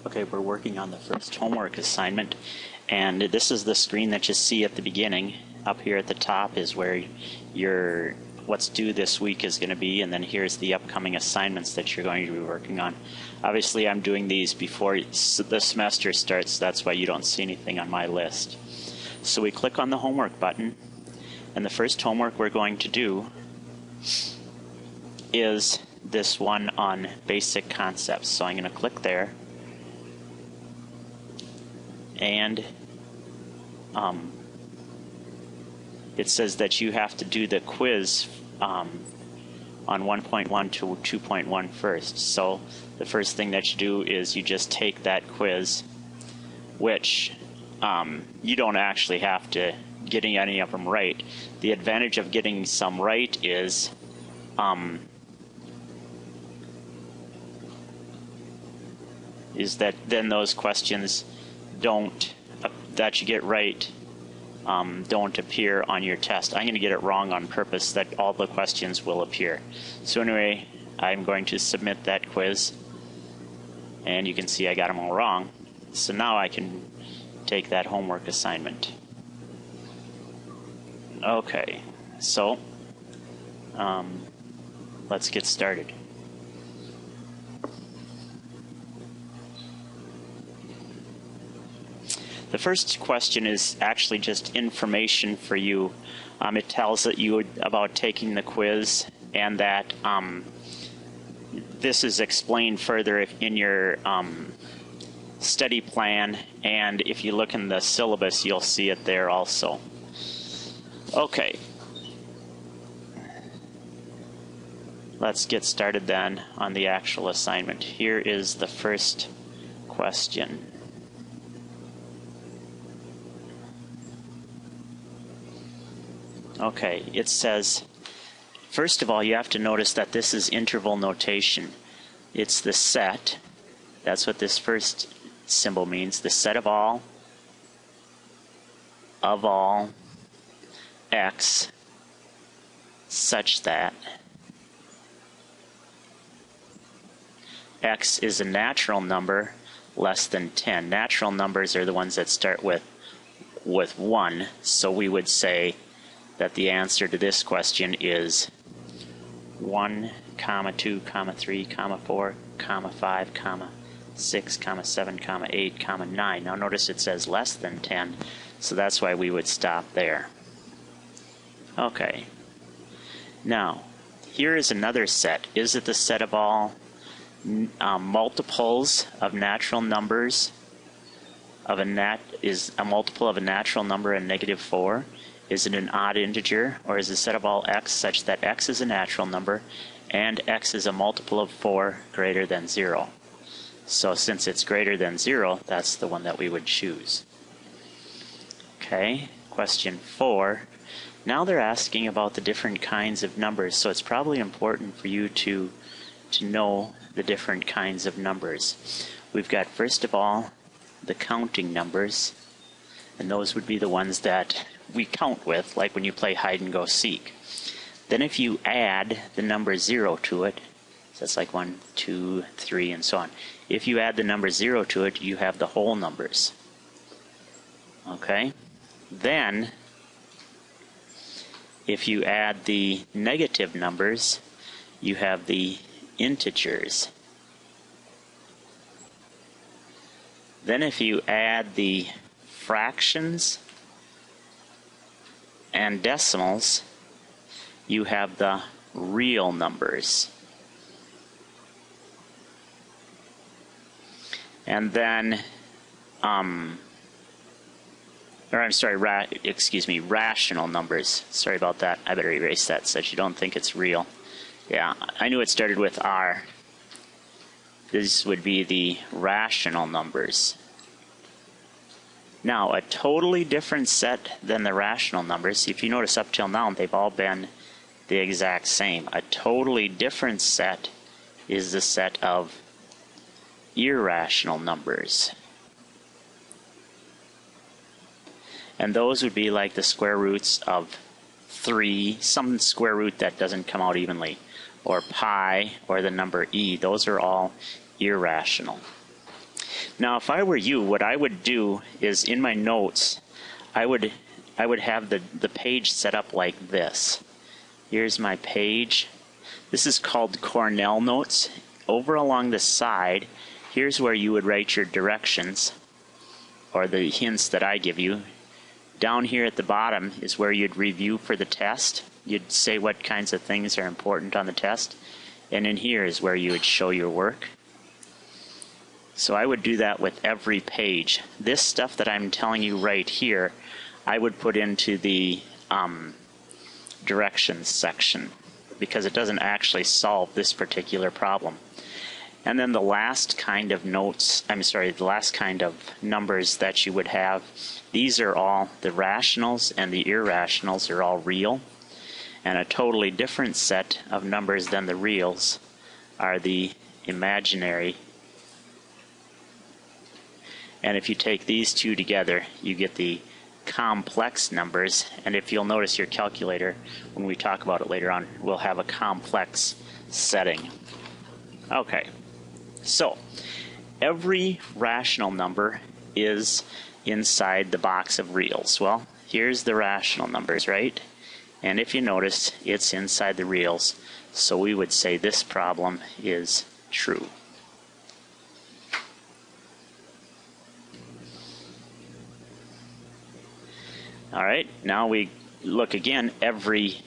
Okay, we're working on the first homework assignment, and this is the screen that you see at the beginning. Up here at the top is where your what's due this week is going to be, and then here's the upcoming assignments that you're going to be working on. Obviously, I'm doing these before the semester starts, that's why you don't see anything on my list. So we click on the homework button, and the first homework we're going to do is this one on basic concepts. So I'm going to click there. And it says that you have to do the quiz on 1.1 to 2.1 first. So the first thing that you do is you just take that quiz, which you don't actually have to get any of them right. The advantage of getting some right is that then those questions that you get right don't appear on your test. I'm going to get it wrong on purpose that all the questions will appear. So anyway, I'm going to submit that quiz, and you can see I got them all wrong. So now I can take that homework assignment. Okay, so let's get started. The first question is actually just information for you. It tells you about taking the quiz, and that this is explained further in your study plan, and if you look in the syllabus, you'll see it there also. Okay. Let's get started then on the actual assignment. Here is the first question. Okay, it says, first of all, you have to notice that this is interval notation. It's the set. That's what this first symbol means. The set of all, x, such that x is a natural number less than 10. Natural numbers are the ones that start with 1, so we would say that the answer to this question is 1, 2, 3, 4, 5, 6, 7, 8, 9. Now notice it says less than 10, so that's why we would stop there. Okay. Now, here is another set. Is it the set of all multiples of natural numbers? Is a multiple of a natural number a -4? Is it an odd integer, or is the set of all x such that x is a natural number and x is a multiple of 4 greater than 0? So since it's greater than 0, that's the one that we would choose. Okay, question 4. Now they're asking about the different kinds of numbers, so it's probably important for you to know the different kinds of numbers. We've got, first of all, the counting numbers, and those would be the ones that we count with, like when you play hide and go seek. Then if you add the number 0 to it, so that's like 1, 2, 3, and so on. If you add the number 0 to it, you have the whole numbers. Okay? Then, if you add the negative numbers, you have the integers. Then if you add the fractions and decimals, you have the real numbers. And then, rational numbers. Sorry about that. I better erase that so that you don't think it's real. Yeah, I knew it started with R. This would be the rational numbers. Now, a totally different set than the rational numbers. If you notice up till now, they've all been the exact same. A totally different set is the set of irrational numbers. And those would be like the square roots of 3, some square root that doesn't come out evenly, or pi, or the number e. Those are all irrational. Now, if I were you, what I would do is in my notes, I would have the page set up like this. Here's my page. This is called Cornell notes. Over along the side, here's where you would write your directions or the hints that I give you. Down here at the bottom is where you'd review for the test. You'd say what kinds of things are important on the test. And in here is where you would show your work. So I would do that with every page. This stuff that I'm telling you right here, I would put into the directions section because it doesn't actually solve this particular problem. And then the last kind of notes, the last kind of numbers that you would have, these are all the rationals and the irrationals are all real. And a totally different set of numbers than the reals are the imaginary. And if you take these two together, you get the complex numbers. And if you'll notice your calculator, when we talk about it later on, will have a complex setting. Okay, so every rational number is inside the box of reals. Well, here's the rational numbers, right? And if you notice, it's inside the reals. So we would say this problem is true. All right, now we look again. Every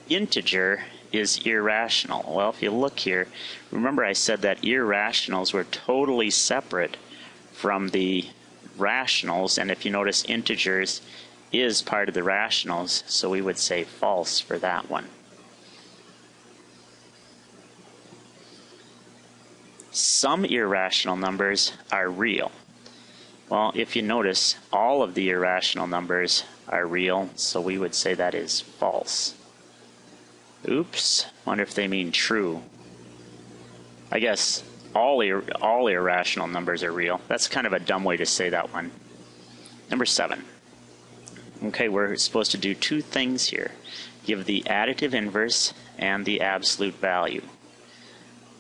integer is irrational. Well, if you look here, remember I said that irrationals were totally separate from the rationals, and if you notice, integers is part of the rationals, so we would say false for that one. Some irrational numbers are real. Well, if you notice, all of the irrational numbers are real, so we would say that is false. Oops, wonder if they mean true. I guess all irrational numbers are real. That's kind of a dumb way to say that one. Number 7. Okay, we're supposed to do two things here. Give the additive inverse and the absolute value.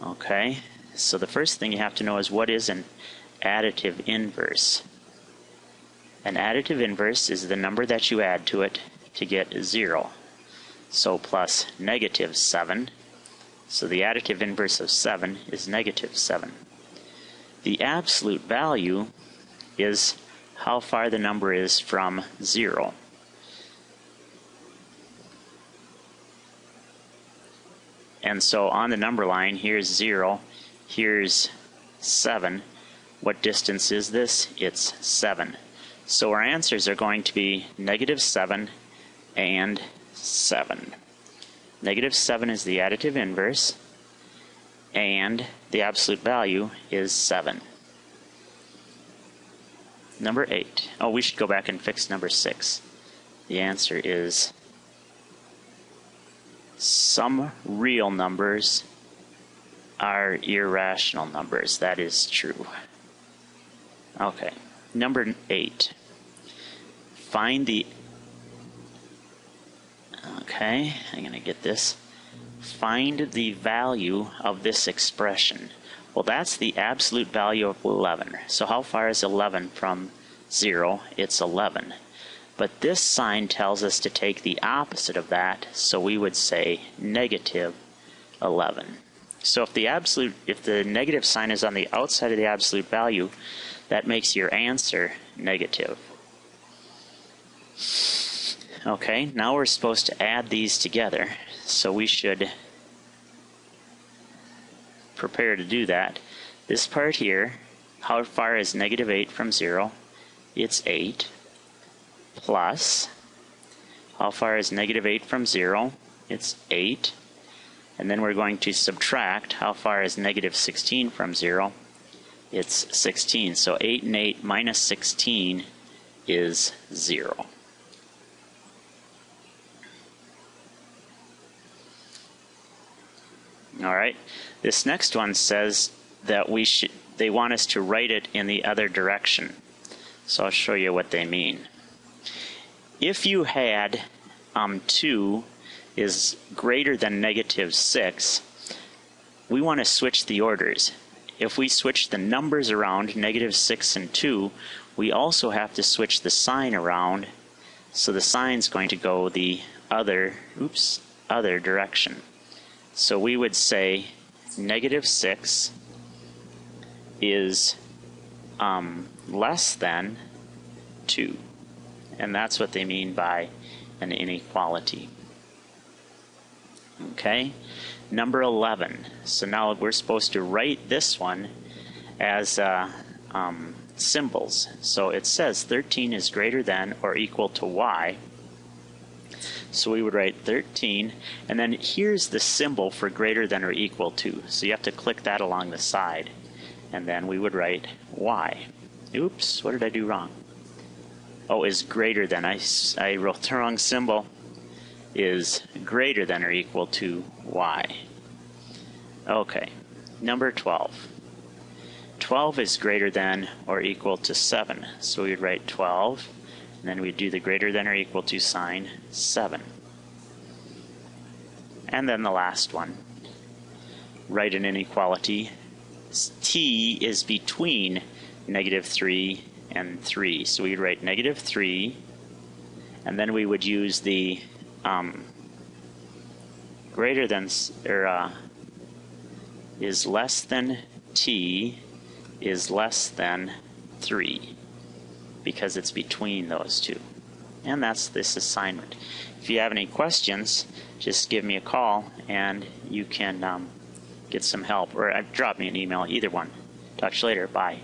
Okay, so the first thing you have to know is what is an additive inverse. An additive inverse is the number that you add to it to get 0. So plus negative 7. So the additive inverse of 7 is negative 7. The absolute value is how far the number is from 0. And so on the number line, here's 0, here's 7. What distance is this? It's 7. So our answers are going to be negative 7 and 7. Negative 7 is the additive inverse, and the absolute value is 7. Number 8. Oh, we should go back and fix number 6. The answer is some real numbers are irrational numbers. That is true. Okay. Number 8. Find the... Okay, I'm going to get this. Find the value of this expression. Well, that's the absolute value of 11. So how far is 11 from 0? It's 11. But this sign tells us to take the opposite of that, so we would say negative 11. So if the negative sign is on the outside of the absolute value, that makes your answer negative. Okay, now we're supposed to add these together, so we should prepare to do that. This part here, how far is negative 8 from 0? It's 8. Plus, how far is negative 8 from 0? It's 8. And then we're going to subtract, how far is negative 16 from 0? It's 16. So 8 and 8 minus 16 is 0. All right. This next one says that they want us to write it in the other direction. So I'll show you what they mean. If you had 2 is greater than negative 6, we want to switch the orders. if we switch the numbers around, negative 6 and 2, we also have to switch the sign around, so the sign's going to go the other direction. So we would say negative 6 is less than 2. And that's what they mean by an inequality. Okay, number 11. So now we're supposed to write this one as symbols. So it says 13 is greater than or equal to y. So we would write 13, and then here's the symbol for greater than or equal to. So you have to click that along the side, and then we would write y. Oops, what did I do wrong? Oh, is greater than. I wrote the wrong symbol. Is greater than or equal to y. Okay, number 12. 12 is greater than or equal to 7. So we would write 12, and then we'd do the greater than or equal to sign, 7. And then the last one. Write an inequality. T is between negative 3 and 3. So we'd write negative 3, and then we would use the greater than, or is less than t is less than 3, because it's between those two. And that's this assignment. If you have any questions, just give me a call and you can get some help, or drop me an email, either one. Talk to you later. Bye.